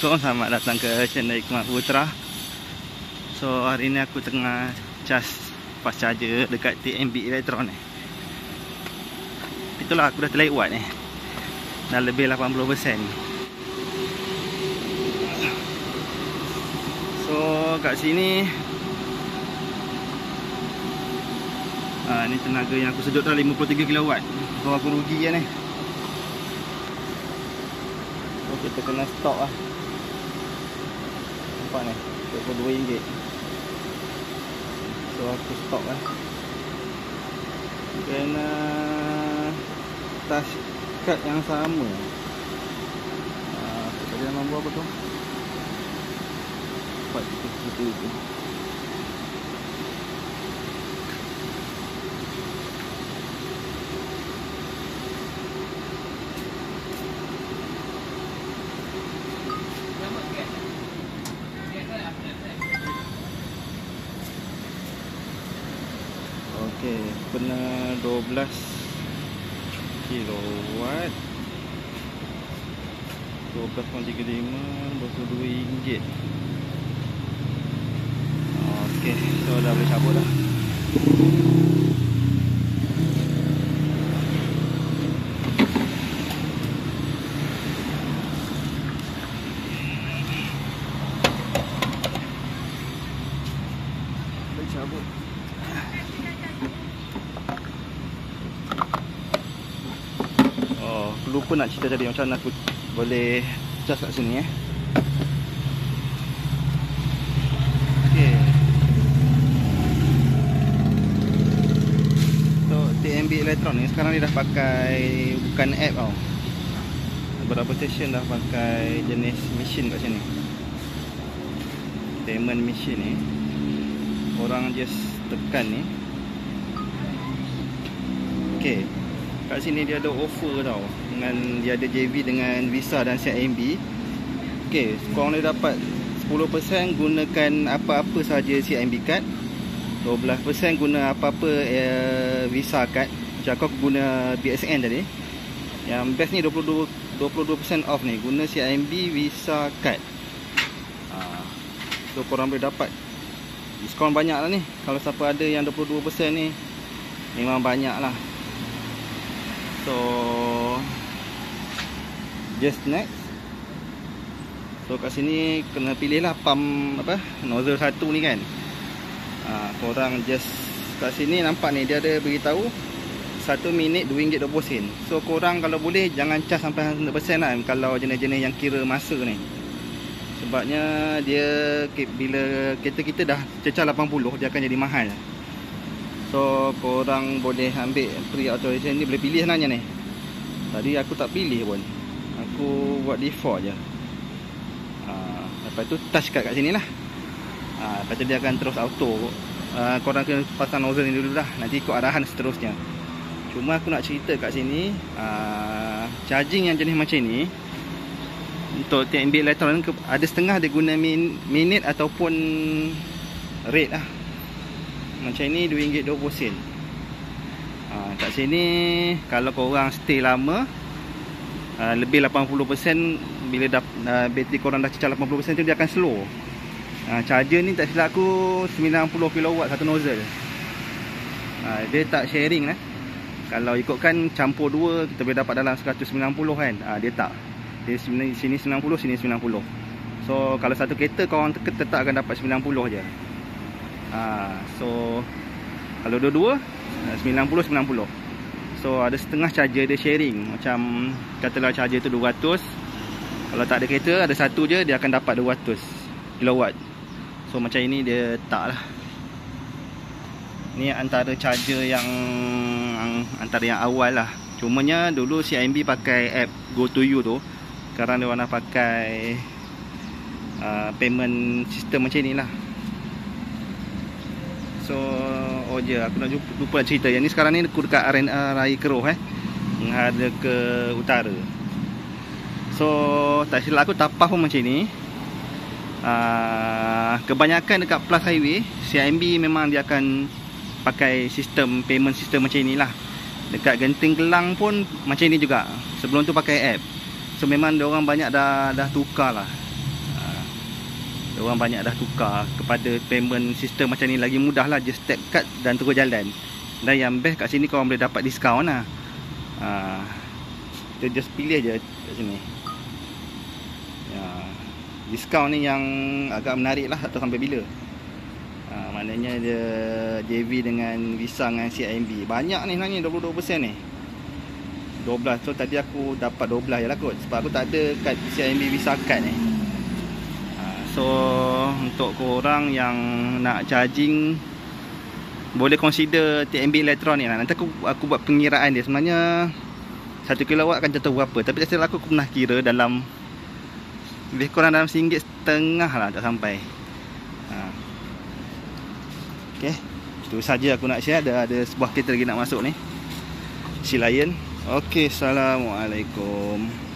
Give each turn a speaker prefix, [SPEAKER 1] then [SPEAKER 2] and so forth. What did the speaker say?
[SPEAKER 1] Assalamualaikum, selamat datang ke channel Hikmat Putra. So hari ni aku tengah cas fast charger dekat TNB Elektron ni. Itulah aku dah terlewat ni. Dah lebih 80%. So kat sini ni tenaga yang aku sedut dah 53 kW. So aku rugi kan ni. So kita kena stop lah. Nampak ni, RM22. So aku stop lah. Kena touch card yang sama. Tadi nombor apa tu? 477. Okey, benar 12 kilowatt 12.35 RM22. Okey, so dah boleh cabut dah. Boleh cabut. Lupa nak cerita tadi macam mana aku boleh cas kat sini Okey. So TNB Elektron ni sekarang ni dah pakai bukan app tau. Beberapa stesen dah pakai jenis mesin kat sini. Payment mesin ni. Orang just tekan ni. Okey. Kat sini dia ada offer tau. Dengan dia ada JV dengan Visa dan CIMB. Okey, korang boleh dapat 10% gunakan apa-apa sahaja CIMB card, 12% guna apa-apa Visa card. Macam aku guna BSN tadi. Yang best ni 22% off ni guna CIMB Visa card. So korang boleh dapat diskaun banyak lah ni. Kalau siapa ada yang 22% ni, memang banyak lah. So just next. So kat sini kena pilih lah pump apa, nozzle 1 ni kan. Korang just kat sini nampak ni dia ada beritahu 1 minit RM2.20. So korang kalau boleh jangan cas sampai 100% lah kalau jenis-jenis yang kira masa ni. Sebabnya dia bila kereta kita dah cecah 80 dia akan jadi mahal. So korang boleh ambil pre-authorization ni, boleh pilih sebenarnya ni. Tadi aku tak pilih pun. Aku buat default je. Lepas tu touch card kat sini lah. Lepas tu dia akan terus auto. Korang kena pasang nozzle ni dulu dah. Nanti ikut arahan seterusnya. Cuma aku nak cerita kat sini, charging yang jenis macam ni untuk TNB Elektron ada setengah dia guna minit ataupun rate lah. Macam ni RM2.20. Kat sini kalau korang stay lama, lebih 80%, bila bateri korang dah cecah 80% tu dia akan slow. Charger ni tak silap aku 90 kW satu nozzle. Dia tak sharing lah. Kalau ikutkan campur dua kita boleh dapat dalam 190 kan. Dia tak. Dia sini 90, sini 90. So kalau satu kereta korang tetap akan dapat 90 je. So kalau dua-dua 90. So ada setengah charger dia sharing. Macam katalah charger tu 200. Kalau tak ada kereta, ada satu je, dia akan dapat 200 kW. So macam ini dia tak lah. Ni antara charger yang antara yang awal lah. Cumanya dulu CIMB pakai app GoToYou tu. Sekarang dia orang dah pakai payment system macam ni lah. So aku nak lupa cerita. Yang ni sekarang ni aku dekat RNA Raya Keroh menghadap ke utara. So tak silap aku tapah pun macam ni. Kebanyakan dekat Plus Highway CIMB memang dia akan pakai sistem payment system macam inilah. Dekat Genting Kelang pun macam ni juga. Sebelum tu pakai app. So memang diorang banyak dah tukar lah. Orang banyak dah tukar kepada payment sistem macam ni, lagi mudah lah, just tap card dan terus jalan. Dan yang best kat sini korang boleh dapat diskaun lah. Kita just pilih je kat sini. Diskaun ni yang agak menarik lah, tak tahu sampai bila. Maknanya dia JV dengan Visa dengan CIMB. Banyak ni sebenarnya, 22% ni. 12. So tadi aku dapat 12 je lah kot, sebab aku tak ada kad CIMB Visa card ni. So untuk korang yang nak charging, boleh consider TNB Electron ni lah. Nanti aku buat pengiraan dia. Sebenarnya 1 kilowatt akan jatuh berapa, tapi tak silap aku pernah kira dalam lebih kurang dalam RM1.5 lah, tak sampai. Okay, itu saja aku nak share. Ada sebuah kereta lagi nak masuk ni, Sea Lion. Okay, Assalamualaikum.